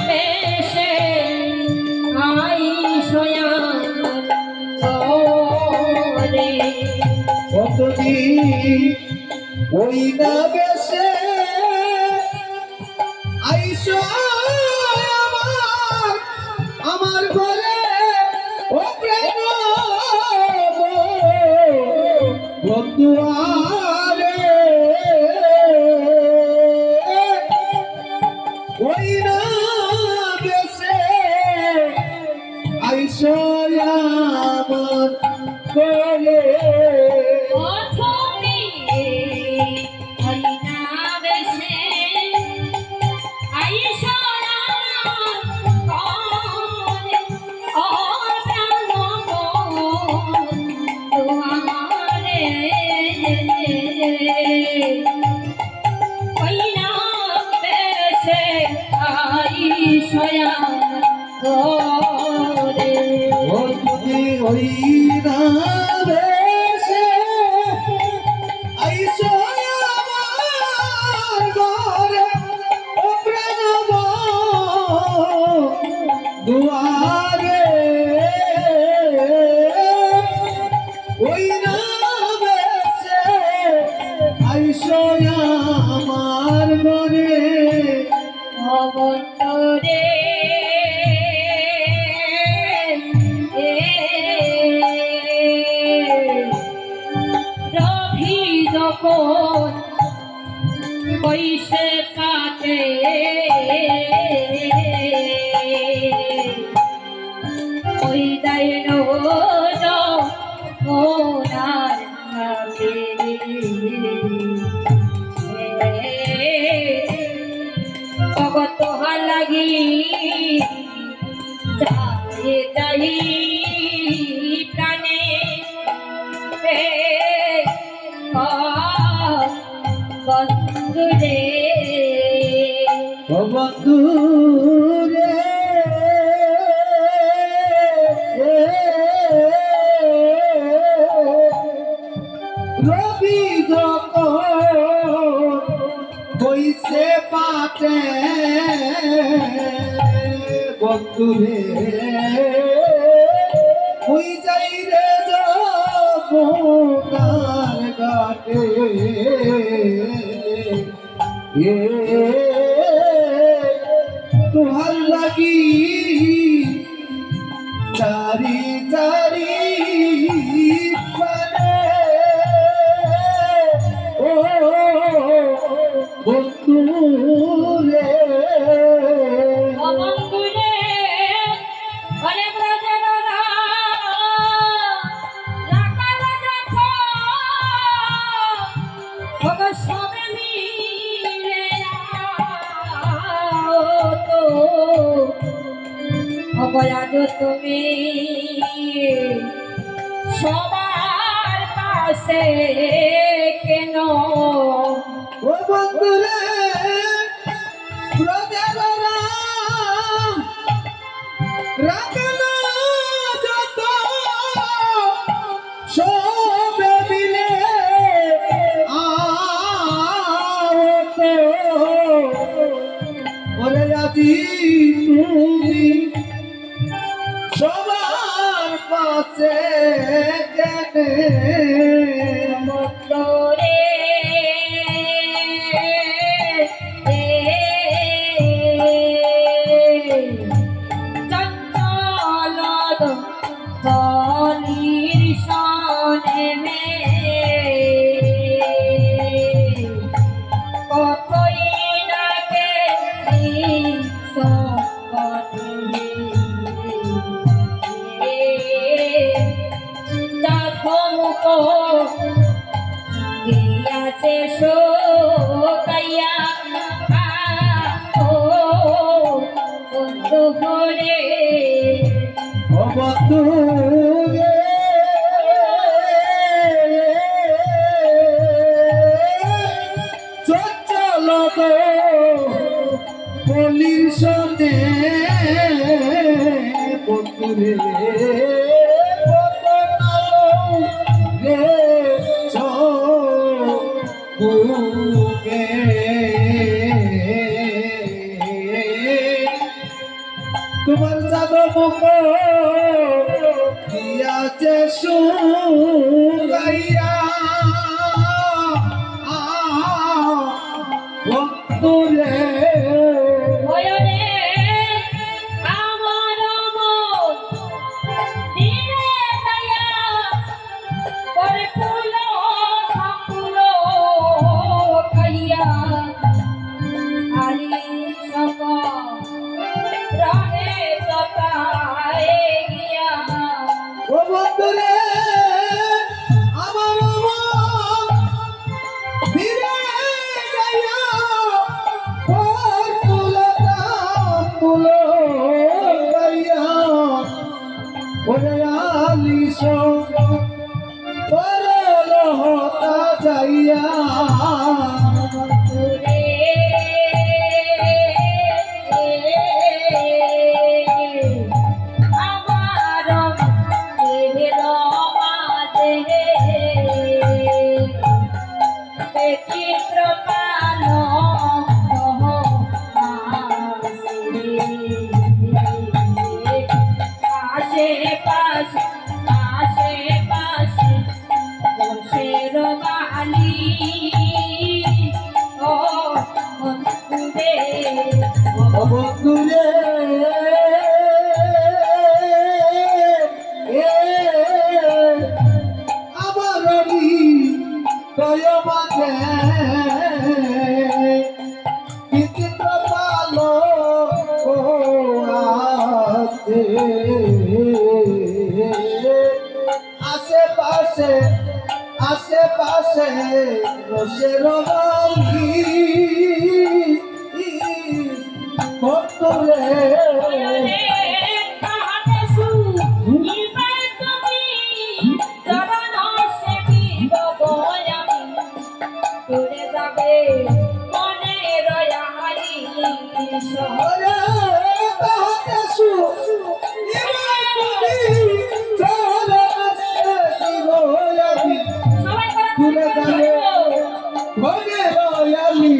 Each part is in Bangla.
বেশে আইসয়া রে কতদিন ওই না বেশে আইসো আমার ঘরে ও প্রেম বন্ধুয়ারে ওই না বেশে আইসো আমার ঘরে ওই না বেশে আইসো আমার ঘরে ও প্রেম দুয়ারে ওই না বেশে আইসো আমার ঘরে অবন্তরে রবি যখন কইসে কাটে ওই দাইন ওনার ভগত লাগি যাই যাই প্রাণে বন্ধু রে ও বন্ধু রে রবি যখন হইছে পাতে বন্ধু রে হই যাই রে যমুনার ঘাটে তোহার লাগি চারি চারি ও বন্ধু রে অপরাধ তুমি সবার পাশে কেন ও বন্ধু রে প্রজারা রাখল যত সবে মিলে আওত ওরে আজি তুমি সবার পাশে কেনে মতরে চঞ্চল দলির সনে কতই ডাকে গিয়াছে শোকাইয়া ও বন্ধু হরে ও বন্ধু রে চঞ্চল বলির সনে বন্ধু রে তোমার জাদু মুখ দিয়াছে শুকাইয়া বন্ধুরে ওরে আমার মন দিলে দয়া করে ফুলো ফুলো খাইয়া আলি সঙ্গ রহে ততায় গিয়া ও বন্ধুরে আমার মন ফিরে গাইয়া ওর তুলো গাইয়া ওরে আলিশ করল হতা যাইয়া দূরে আমার দেহের মাঝে চিত্র কালো আশেপাশে আশেপাশে বসের বালি ও বন্ধুরে ও বন্ধুরে আমার দয় মাঝে বিচিত্র পালো আছে আশেপাশে আশেপাশে রসের বালি বন্ধুরে ওরে তাহাতে সু ইমান তুমি চলে আসে দিবয়াবি তুলে দালে ভগে রয়ালি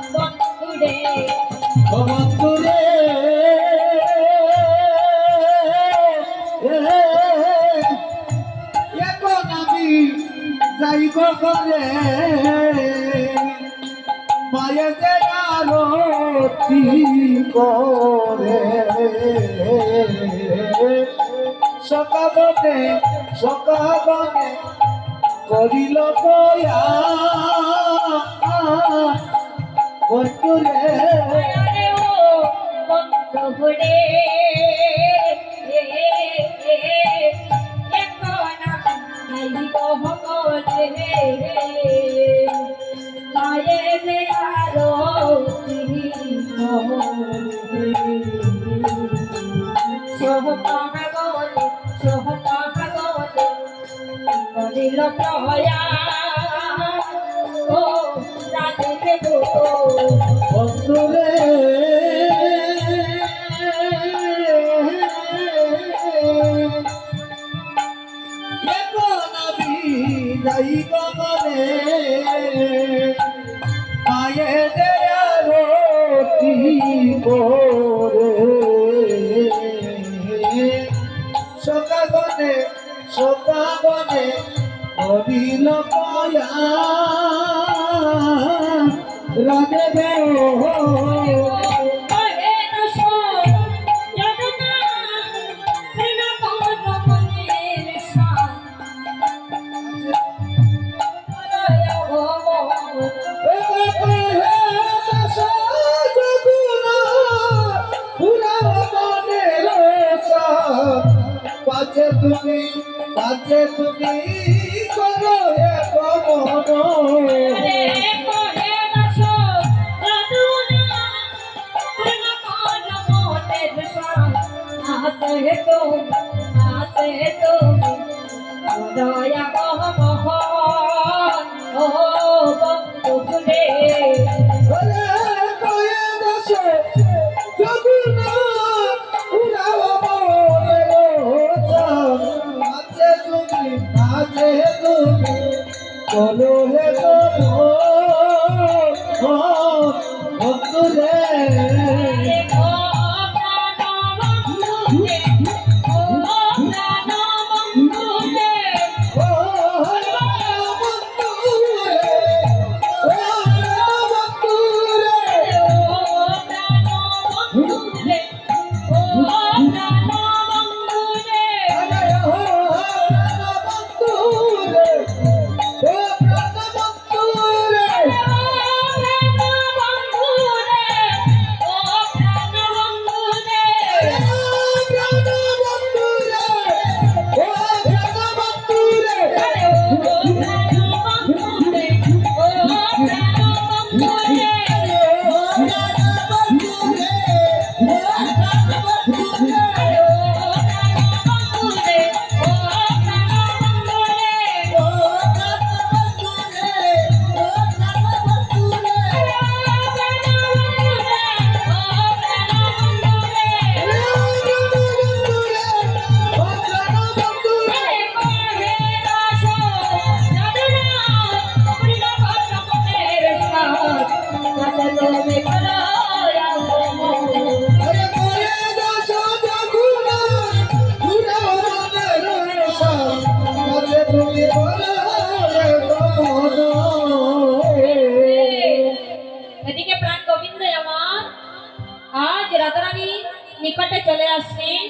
বন্ধুরে ও বন্ধুরে এখন আমি যাইব ঘরে মায়েতে আরতি করে সকাবনে সকাবনে করিল দয়া বন্ধুরে আরে ও বন্ধুরে এখন আমি ভগলে মায়ের আরতি সোহকাগলে সোহকাগলে করিল প্রয়া ও রাধে গো বন্ধুরে এখন আমি যাইব ঘরে মায়েদের আরতি করে সকাগনে সকাগনে করিল পয়া রাধে পাচ্ছে তুমি করো এক মন হবে তুমি দয়া কহ মোহন ও বন্ধু রে ওরে কয়ে দাসে জগন্নাথ উড়াও বলে চাঁদ আছে তুমি বলো হে তো বন্ধু রে এদিকে প্রাণ গোবিন্দ আমার আজ রাধারানী নিকটে চলে আসছেন।